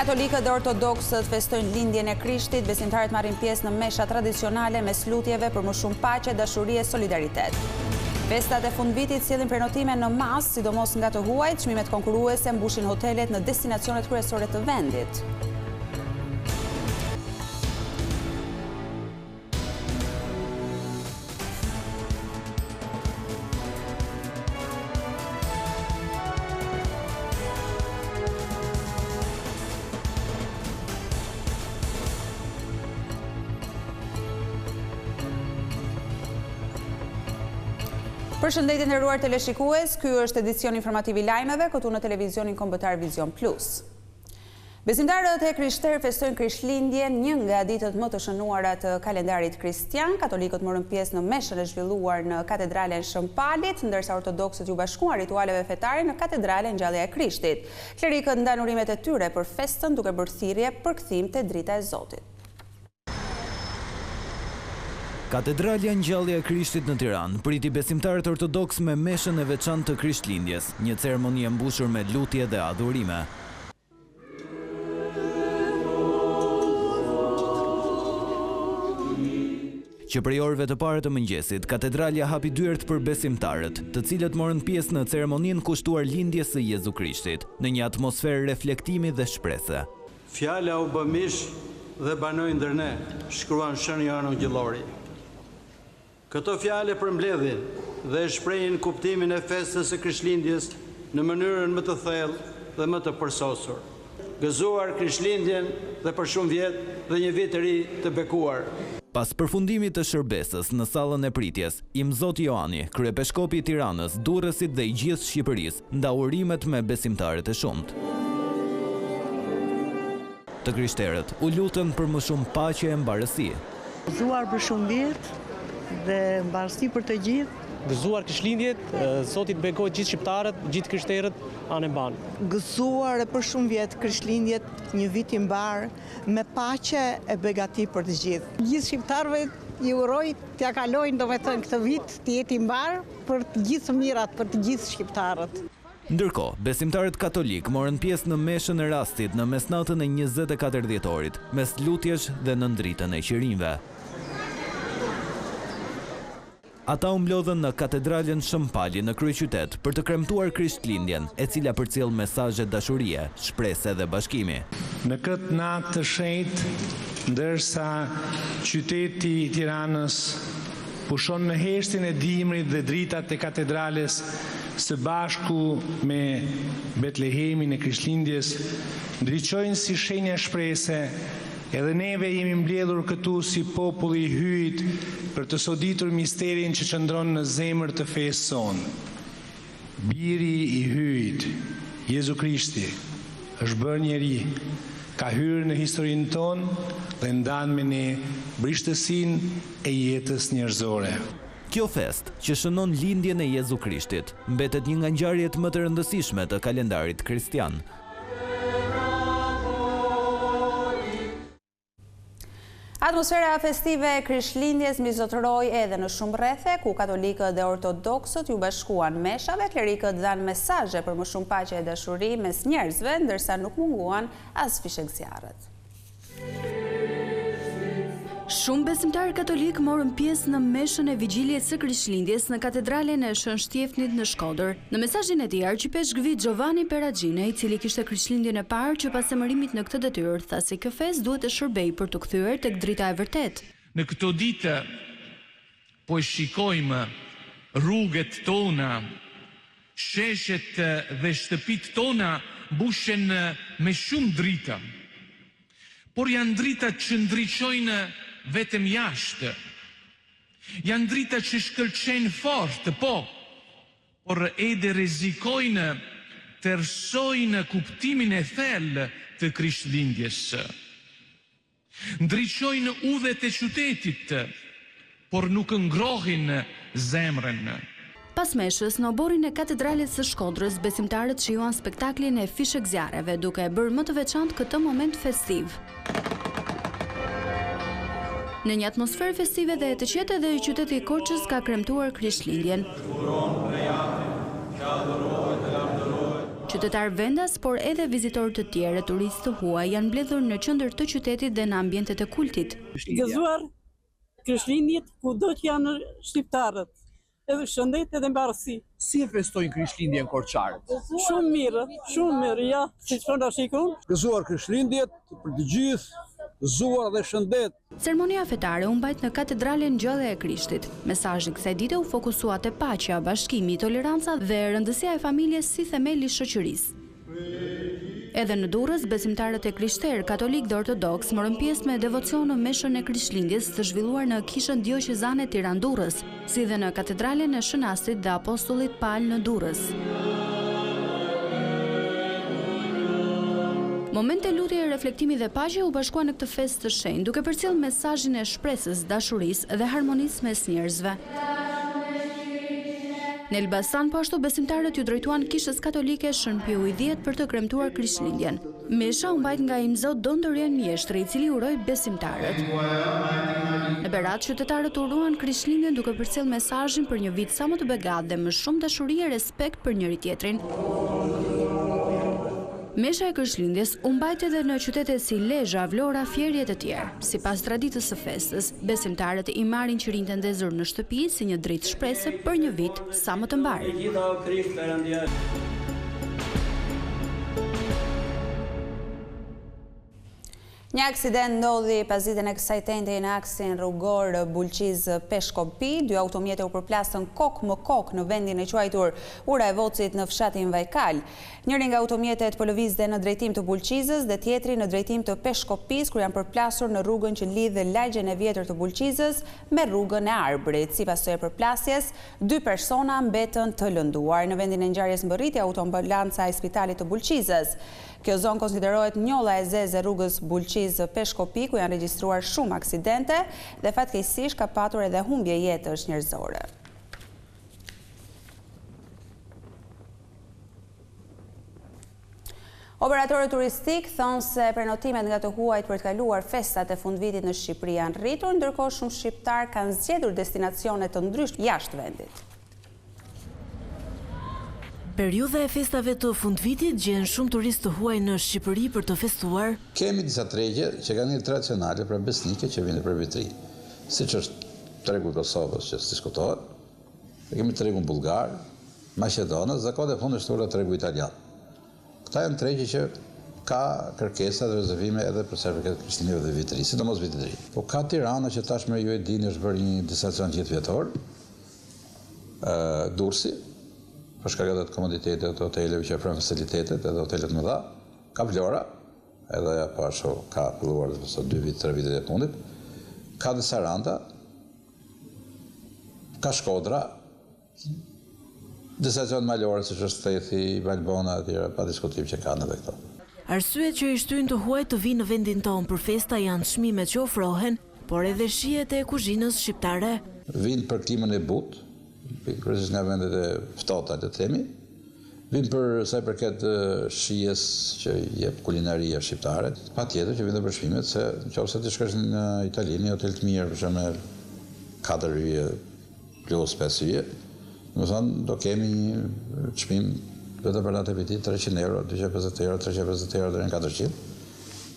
Katolikët dhe ortodoksët festojnë lindjen e Krishtit, besimtarët marrin pjesë në mesha tradicionale mes lutjeve për më shumë paqe, dashuri e solidaritet. Festat e fundvitit sjellin prenotime në masë, sidomos nga të huajt, çmimet konkurruese mbushin hotelet në destinacionet kryesore të vendit. Përshëndetje nderuar teleshikues, ky është edicion informativ I lajmeve këtu në televizionin kombëtar Vision Plus. Besimtarët e krishterë festojnë Krishtlindjen, një nga ditët më të shënuara të kalendarit kristian. Katolikët morën pjesë në meshën e zhvilluar në katedralen Shëmpalit, ndërsa ortodoksët ju bashkuan ritualeve fetare në katedralen Ngjallja e Krishtit. Klerikët ndan urimet e tyre për festën duke bërë thirrje për kthim te drita e Zotit. Katedralja Ngjallja e Krishtit në Tiranë priti besimtarët ortodoks me meshën e veçantë të Krishtlindjes, një ceremoni e mbushur me lutje dhe adhurime. Që prej orëve të parë të mëngjesit, katedralja hapi dyert për besimtarët, të cilët morën pjesë në ceremoninë kushtuar lindjes së Jezu Krishtit, në një atmosferë reflektimi dhe shprese. Fjala u bë mish dhe banoi ndër ne, shkruan Shën Joan Gjellori. Këto fjale përmbledhin dhe shprehin kuptimin e festës së Krishtlindjes në mënyrën më të thellë dhe më të përsosur. Gëzuar Krishtlindjen dhe për shumë vjet dhe një vit të ri të bekuar. Pas përfundimit të shërbesës në sallën e pritjes, Imzot Joani, kryepeshkopi I Tiranës, durrësit dhe I gjithë Shqipërisë, nda urimet me besimtarët e shumt. Të krishterët u lutën për më shumë paqe e mbarësi. Gëzuar për shumë vjet dhe mbarësi për të gjithë. Gëzuar Krishtlindjet, Zoti të bekojë gjithë shqiptarët, gjithë krishterët anë mban. Gëzuar për shumë vjet Krishtlindjet, një vit I mbar me paqe e begati për të gjithë. Gjithë shqiptarëve I uroj t'ja kalojnë domethënë këtë vit të jetë I mbar për të gjithë mirat, për të gjithë shqiptarët. Ndërkohë, besimtarët katolik morën pjesë në meshën e rastit në mesnatën e 24 dhjetorit, mes lutjesh dhe në ndritën e qirinjve. Ata u mblodhen në katedralen Shëmpali në kryeqytet për të kremtuar Krishtlindjen, e cila përcjell mesazhe dashurie, shprese dhe bashkimi. Në këtë natë të shenjtë, ndërsa qyteti I Tiranës pushon në heshtjen e dimrit dhe dritat e katedrales së bashku me Betlehemin e Krishtlindjes, ndriçojnë si shenja shprese. Edhe neve jemi mbledhur këtu si populli I hyjt për të soditur misterin që qëndron në zemër të fesë sonë. Biri I hyjt, Jezu Krishti, është bërë njeri, ka hyrë në historinë tonë dhe ndan me ne brishtësinë e jetës njerëzore. Kjo fest, që shënon lindjen e Jezu Krishtit, mbetet një nga ngjarjet më të rëndësishme të kalendarit kristian. Atmosfera festive e Krishtlindjes mbizotëroi edhe në shumë rrethe, ku katolikët dhe ortodoksët ju bashkuan meshave, klerikët dhanë mesazhe për më shumë paqe e dashuri mes njerëzve, ndërsa nuk munguan as fishek zjarret. Shumë besimtarë katolik morën pjesë në meshën e vigjiljes së Krishtlindjes në katedralen e Shën Shtjefnit në Shkodër. Në mesazhin e tij, arqipeshkvi Giovanni Peragine, I cili kishte Krishtlindjen e parë që pas emërimit në këtë detyrë, tha se kjo festë duhet të shërbejë për të kthyer tek drita e vërtetë. Në këto ditë po shikojmë rrugët tona, sheshet dhe shtëpit tona mbushen me shumë drita. Por janë drita që ndriçojnë vetëm jashtë. Janë drita që shkëlqejnë fort, po, por edhe rrezikojnë të rrsojnë kuptimin e thellë të Krishtlindjes. Ndriçojnë udhët e qytetit, por nuk ngrohin zemrën. Pas meshës, në oborin e katedralit së Shkodrës, besimtarët shijuan spektaklin e fishek zjarreve, duke e bërë më të veçantë këtë moment festiv. Në një atmosferë festive dhe të qetë edhe qyteti I Korçës ka kremtuar Krishtlindjen. Qytetar vendas, por edhe vizitorë të tjerë, turistë të huaj janë mbledhur në qendër të qytetit dhe në ambientet e kultit. Gëzuar Krishtlindjet kudo që janë shqiptarët, edhe shëndet edhe mbarësi. Si e festojnë Krishtlindjen korçarët? Shumë mirë, ja, si që na shikon. Gëzuar Krishtlindjet për të gjithë, gëzuar dhe shëndet. Ceremonia fetare u mbajt në Katedralen Gjallë e Krishtit. Mesazhi kësaj dite u fokusua te paqja, bashkimi, toleranca dhe rëndësia e familjes si themeli i shoqërisë. Edhe në Durrës, besimtarët e krishterë, katolik dhe ortodoks morën pjesë me devocion në meshën e Krishtlindjes të zhvilluar në kishën dioqezane Tiranë-Durrës, si dhe në Katedralen e Shënastit dhe Apostullit Paul në Durrës. Momente lutje, reflektimi dhe paqe u bashkuan në këtë festë të shenjtë, duke përcjellë mesazhin e shpresës, dashurisë dhe harmonisë mes njerëzve. Në Elbasan, po ashtu besimtarët ju drejtuan kishës katolike Shën Piu X për të kremtuar Krishtlindjen. Mesha u mbajt nga imzot Don Dorian Mjeshtri, i cili uroi besimtarët. Në Berat, qytetarët uruan Krishtlindjen duke përcjellë mesazhin për një vit sa më të begatë dhe më shumë dashuri e respekt për njëri tjetrin. Mesha e Krishtlindjes u mbajt edhe në qytete si Lezhë, Vlora, Fierje e të tjerë. Sipas traditës së festës, besimtarët i marrin qirin të ndezur në shtëpi si një dritë shpresë për një vit sa më të mbarë. Një aksident ndodhi pas ditën e kësaj tente në aksin rrugor Bulqiz-Peshkopi. 2 automjete u përplasën kokë më kokë në vendin e quajtur Ura e Vocit në fshatin Vajkal. Njëri nga automjetet po lëvizte në drejtim të Bulqizës dhe tjetri në drejtim të Peshkopis, kur janë përplasur në rrugën që lidhe lagjen e vjetër të Bulqizës me rrugën e Arbrit. Sipas së përplasjes, 2 persona mbetën të lënduar. Në vendin e ngjarjes mbërriti autoambulanca e spitalit të Bulqizës. Kjo zonë konsiderohet njolla e zezë e rrugës Bulqiz-Peshkopi, ku janë regjistruar shumë aksidente dhe fatkeqësisht ka patur edhe humbje jetësh njerëzore. Operatorët turistik thonë se prenotimet nga të huajt për të kaluar festat e fundvitit në Shqipëri janë rritur, ndërkohë shumë shqiptar kanë zgjedhur destinacione të ndryshme jashtë vendit. Periudha e festave të fundvitit gjen shumë turistë të huaj në Shqipëri për të festuar. Kemi disa tregje që kanë një tradicionale pra besnike që vinë për vitri. Siç është tregu i Kosovës që diskutohet, kemi tregun bullgar, maqedonës dhe kohë fundeshtora tregu italian. Këta janë tregje që ka kërkesa dhe rezervime edhe për sa i përket Krishtlindjeve dhe vitrisë, sidomos vitit të ri. Po ka Tirana që tashmë ju e dini është bërë një destinacion 10 vjetor, Durrësi, për shkak të komoditetet të hoteleve që ofrojnë facilitetet edhe hotelet më dha, ka Vlora, edhe ja pasho ka filluar dhe 2 vite, 3 vite e fundit, ka dhe Saranda, ka Shkodra, destinacion malore, siç është Thethi, Valbona, etj., pa diskutim që kanë edhe këto. Arsyet që i shtyn të huaj të vinë në vendin tonë për festa janë çmimet që ofrohen, por edhe shijet e kuzhinës shqiptare. Vinë për klimën e butë, kryesisht nga vendet e ftohta të themi, vinë për sa i përket shijes që jep kulinaria shqiptare, patjetër që vinë për çmimet, se nëse ti shkosh në Itali, në hotel të mirë, për shembull 4 yje plus 5 yje, do kemi një çmim vetëm për natë vitit 300 euro, 250 euro, 350 euro deri në 400.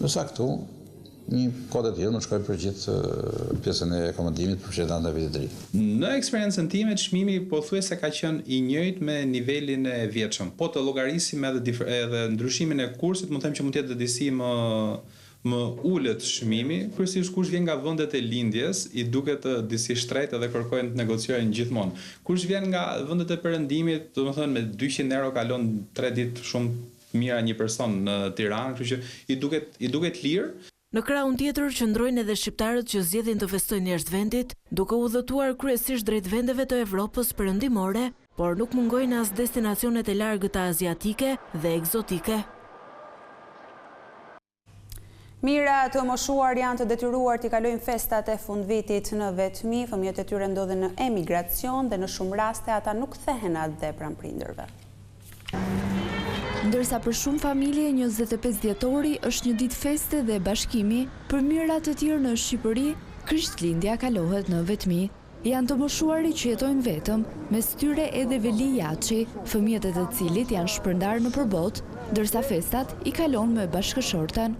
Nësa këtu një kode tjetër nuk shkoj për gjithë pjesën e akomodimit për fshetan të vitit të ri. Në eksperiencën time, çmimi pothuajse ka qenë i njëjtë me nivelin e vjetshëm. Po të llogarisim edhe ndryshimin e kursit, mund të them që mund të jetë disi më ulët çmimi, kryesisht kush vjen nga vendet e lindjes, i duket disi shtret edhe kërkojnë të negociojnë gjithmonë. Kush vjen nga vendet e perëndimit, domethënë me 200 euro kalon 3 ditë shumë mira një person në Tiranë, kështu që i duket lirë. Në krahun tjetër qëndrojnë edhe shqiptarët që zgjedhin të festojnë jashtë vendit, duke udhëtuar kryesisht drejt vendeve të Evropës perëndimore, por nuk mungojnë as destinacionet e largëta aziatike dhe egzotike. Mira të moshuar janë të detyruar t'i kalojnë festat e fundvitit në vetmi, fëmijët e tyre ndodhen në emigracion dhe në shumë raste ata nuk kthehen atje pranë prindërve. Ndërsa për shumë familje 25 dhjetori është një ditë feste dhe bashkimi, për mirat të tjerë në Shqipëri, Krishtlindja kalohet në vetmi. Janë të moshuarit që jetojnë vetëm, mes tyre edhe Veli Jaçi, fëmijët e të cilit janë shpërndar në përbot, ndërsa festat i kalon me bashkëshorten.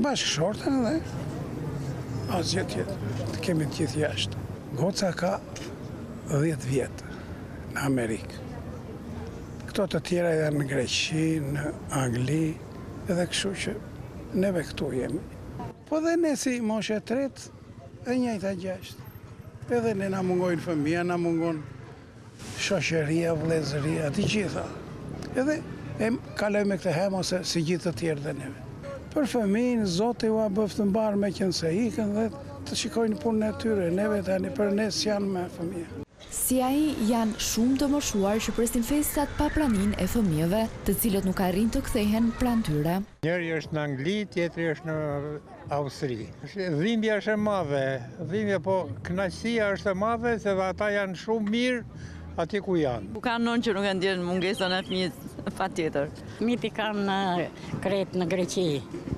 Bashkëshorten edhe asgjë tjetër, të kemi të gjithë jashtë. Goca ka 10 vjetë në Amerikë. Këto të tjera janë në Greqi, në Angli, edhe kështu që neve këtu jemi. Po dhe ne si moshe tretë, e njëjta gjashtë. Edhe ne na mungojnë fëmija, na mungon shoqëria, vëllezëria, të gjitha. Edhe e kalojmë këtë hem ose si gjithë të tjerë dhe neve. Për fëmijën, Zoti u a bëftë mbarë me qenë se ikën dhe të shikojnë punën e tyre, neve tani për ne s'janë me fëmija. Si ai janë shumë të moshuar që presin festat pa pranin e fëmijëve, të cilët nuk arrin të kthehen pranë tyre. Njëri është në Angli, tjetri është në Austri. Dhimbja është e madhe, po kënaqësia është e madhe se ata janë shumë mirë atje ku janë. Ku kanë nënë që nuk e ndjen mungesën e fëmijës, patjetër. Fëmijët i kanë në Kretë, në Greqi.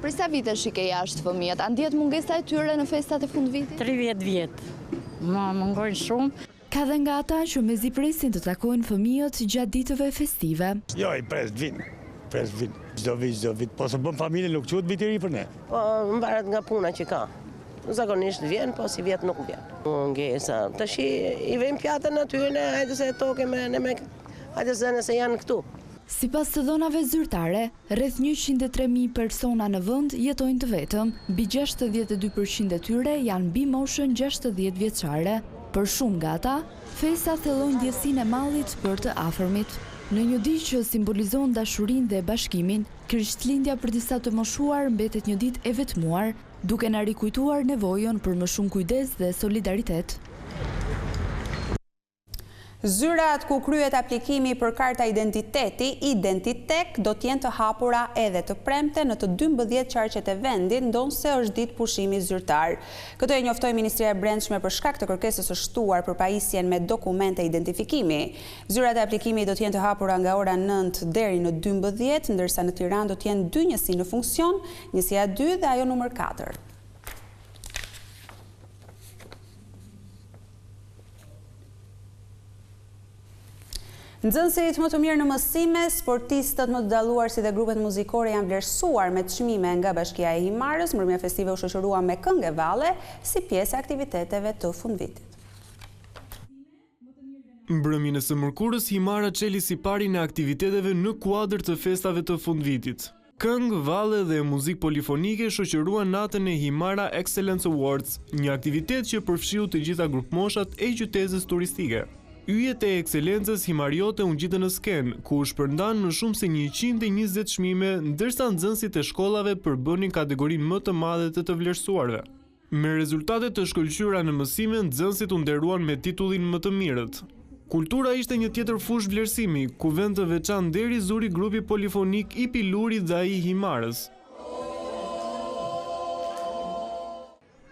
Për sa vite shike jashtë fëmijët? A ndjet mungesa e tyre në festat e fundvitit? 30 vjetë. Më mungojnë shumë. Ka dhe nga ata që mezi presin të takojnë fëmijët gjatë ditëve festive. Jo, i pres vinë. Çdo vit. Po se bën familje nuk quhet vit i ri për ne. Po mbaret nga puna që ka. Zakonisht vjen, po si vjet nuk vjen. Mungesa. Tash i vëmë pjatën aty ne, hajde se toke me hajde se nëse janë këtu. Sipas të dhënave zyrtare, rreth 103.000 persona në vend jetojnë të vetëm, mbi 62% e tyre janë mbi moshën 60 vjeçare. Për shumë nga ata, festat thellojnë ndjesinë e mallit për të afërmit. Në një ditë që simbolizon dashurinë dhe bashkimin, Krishtlindja për disa të moshuar mbetet një ditë e vetmuar, duke na rikujtuar nevojën për më shumë kujdes dhe solidaritet. Zyrat ku kryhet aplikimi për karta identiteti, Identitek, do t'jenë të hapura edhe të premte në të 12 qarqet e vendit, ndonse është ditë pushimi zyrtar. Këtë e njoftoi Ministria e Brendshme për shkak të kërkesës së shtuar për pajisjen me dokumente identifikimi. Zyrat e aplikimit do t'jenë të hapura nga ora 9 deri në 12, ndërsa në Tiranë do t'jenë 2 njësi në funksion, njësia 2 dhe ajo numër 4. Nxënësit më të mirë në mësime, sportistët më të dalluar si dhe grupet muzikore janë vlerësuar me çmime nga Bashkia e Himarës, mbrëmja festive u shoqërua me këngë valle si pjesë e aktiviteteve të fundvitit. Mbrëmjen e së mërkurës, Himara çeli si pari në aktiviteteve në kuadër të festave të fundvitit. Këngë, valle dhe muzikë polifonike shoqëruan natën e Himara Excellence Awards, një aktivitet që përfshiu të gjitha grupmoshat e qytetës turistike. Yjet e ekselencës himariote u ngjitën në skenë, ku u shpërndan në shumë se 120 çmime, ndërsa nxënësit e shkollave përbënin kategorinë më të madhe të vlerësuarve. Me rezultate të shkëlqyera në mësime, nxënësit u nderuan me titullin më të mirët. Kultura ishte një tjetër fushë vlerësimi, ku vend të veçantë deri zuri grupi polifonik i Pilurit dhe ai i Himarës.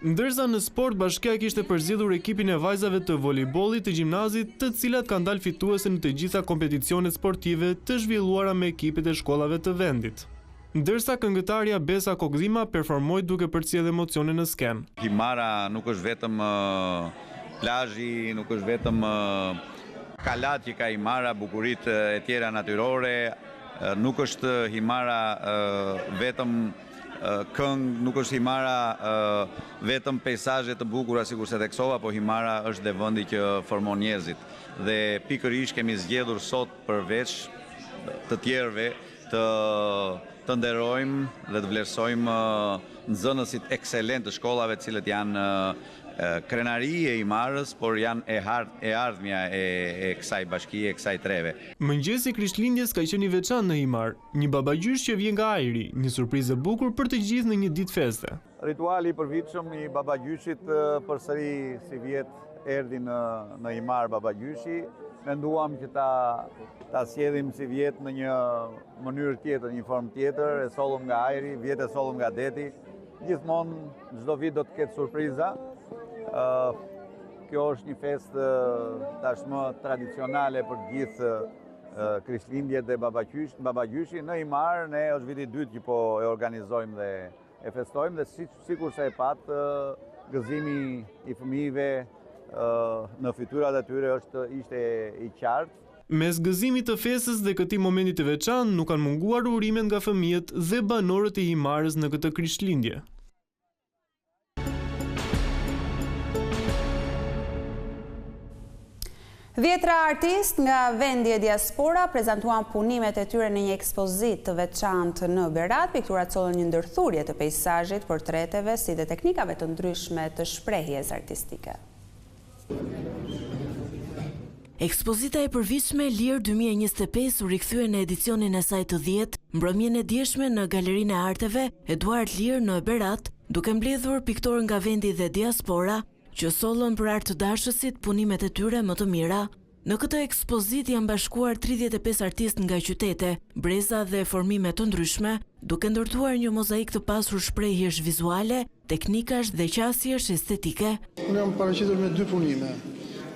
Ndërsa në sport, Bashkia kishte përzgjedhur ekipin e vajzave të volejbollit të gjimnazit, të cilat kanë dalë fituese në të gjitha kompeticionet sportive të zhvilluara me ekipet e shkollave të vendit. Ndërsa këngëtarja Besa Kokdhima performoi duke përcjellë emocione në skenë. Himara nuk është vetëm plazhi, nuk është vetëm kalat që ka Himara, bukuritë e tjera natyrore, nuk është Himara vetëm këngë, nuk është Himara vetëm peizazhe të bukura sikur se theksova, po Himara është dhe vendi që formon njerëzit. Dhe pikërisht kemi zgjedhur sot përveç të tjerëve të nderojmë dhe të vlerësojmë nxënësit ekselent të shkollave, të cilët janë krenari e Himarës, por janë e ardhmja e kësaj bashkie, e kësaj treve. Mëngjesi Krishtlindjes ka qenë i veçantë në Himar, një babagjysh që vjen nga ajri, një surprizë e bukur për të gjithë në një ditë feste. Rituali i përvitshëm i babagjyshit përsëri si vjet erdhi në Himar babagjyshi. Menduam që ta sjellim si vjet në një mënyrë tjetër, një formë tjetër, e sollëm nga ajri, vjet e sollëm nga deti. Gjithmonë çdo vit do të ketë surpriza. Kjo është një festë tashmë tradicionale për gjithë Krishtlindjet dhe babagjyshi. Në Himar ne është viti i dytë që po e organizojmë dhe e festojmë, dhe sikur se e pat, gëzimi i fëmijëve, në fytyrat e tyre ishte i qartë. Mes gëzimit të festës dhe këtij momenti të veçantë nuk kanë munguar urimet nga fëmijët dhe banorët e Himarës në këtë Krishtlindje. Dhjetra artist nga vendi e diaspora prezantuan punimet e tyre në një ekspozitë të veçantë në Berat. Pikturat sollën një ndërthurje të peizazhit, portreteve si dhe teknikave të ndryshme të shprehjes artistike. Ekspozita e përvitshme Lir 2025 u rikthye në edicionin e saj të 10, mbrëmjen e dieshme në Galerinë e Arteve Eduard Lir në Berat, duke mbledhur piktorë nga vendi dhe diaspora, që sollën për art të dashësit punimet e tyre më të mira. Në këtë ekspozitë janë bashkuar 35 artistë nga qytete, breza dhe formime të ndryshme, duke ndërtuar një mozaik të pasur shprehjesh vizuale, teknikash dhe qasjesh estetike. Unë jam paraqitur me 2 punime.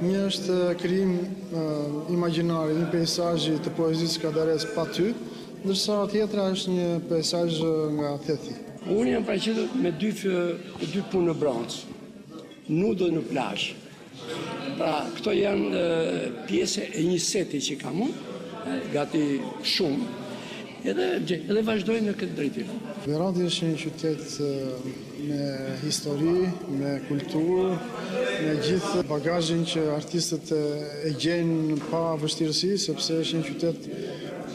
Një është krijim imagjinari, një peizazh të poezisë Kadares pa ty, ndërsa tjetra është një peizazh nga Thethi. Unë jam paraqitur me 2 punë në bronzë. Nudo në plazh. Pra, këto janë pjesë e një seti që kam unë, gati shumë, edhe vazhdoj në këtë drejtim. Berati është një qytet me histori, me kulturë, me gjithë bagazhin që artistët e gjenë pa vështirësi, sepse është një qytet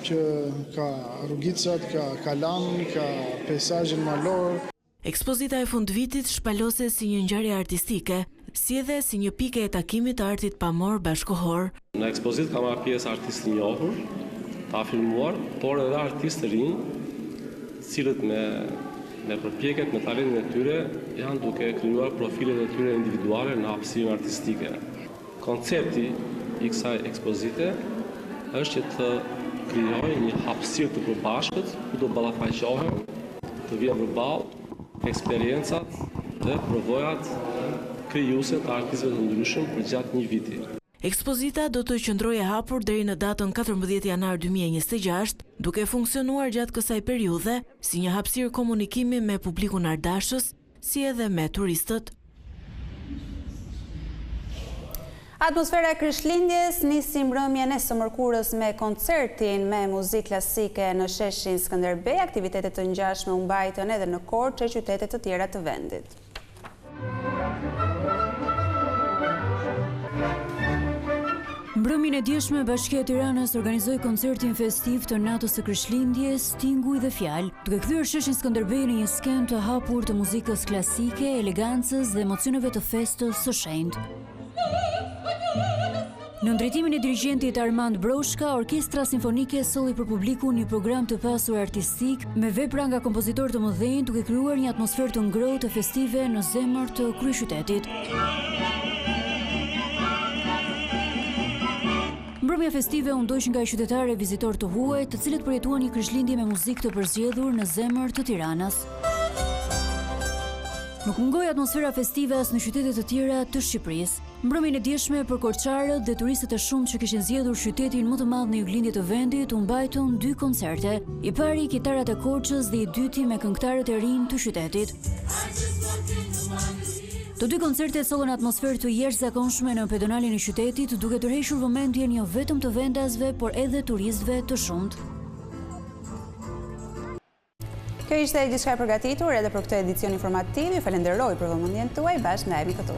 që ka rrugicat, ka kalan, ka peizazhin malor. Ekspozita e fundvitit shpalose si një ngjarje artistike, si edhe si një pike e takimit të artit pamor bashkohor. Në ekspozitë ka marrë pjesë artistë të njohur, të afirmuar, por edhe artistë të rinj, cilët me përpjekjet, me talentin e tyre, janë duke krijuar profilet e tyre individuale në hapësirën artistike. Koncepti i kësaj ekspozite është që të krijojë një hapësirë të përbashkët, ku do ballafaqohen, të vijë përballë eksperiencat dhe provojat krijuese të artistëve të ndryshëm për gjatë një viti. Ekspozita do të qëndrojë hapur deri në datën 14 janar 2026, duke funksionuar gjatë kësaj periudhe si një hapësirë komunikimi me publikun ardashës, si edhe me turistët. Atmosfera e Krishtlindjes nisi mbrëmjen e së mërkurës me koncertin me muzikë klasike në sheshin Skënderbej. Aktivitetet të ngjashme u mbajtën edhe në Korçë e qytete të tjera të vendit. Mbrëmjen e dieshme Bashkia e Tiranës organizoi koncertin festiv të natës së Krishtlindjes, Tinguj dhe Fjalë, duke kthyer sheshin Skënderbej në një skenë të hapur të muzikës klasike, elegancës dhe emocioneve të festës së shenjtë. Në ndërtimin e dirigentit Armand Broshka, Orkestra Simfonike solli për publikun një program të pasur artistik me vepra nga kompozitorë të mëdhenj, duke krijuar një atmosferë të ngrohtë e festive në zemër të kryeqytetit. Mbrëmja festive u ndoq nga qytetarë e vizitorë të huaj, të cilët përjetuan një Krishtlindje me muzikë të përzgjedhur në zemër të Tiranës. Nuk mungoi atmosfera festive as në qytete të tjera të Shqipërisë. Mbrëmjen e dieshme për korçarët dhe turistët e shumtë që kishin zgjedhur qytetin më të madh në juglindje të vendit u mbajtën 2 koncerte. I pari Kitarat e Korçës dhe i dyti me këngëtarët e rinj të qytetit. Të 2 koncertet sollën atmosferë të jashtëzakonshme në pedonalin e qytetit, duke tërhequr vëmendjen jo vetëm të vendasve, por edhe turistëve të shumtë. Kjo ishte gjithçka e përgatitur edhe për këtë edicion informativ. Ju falenderoj për vëmendjen tuaj. Bashkë ndajemi këtu.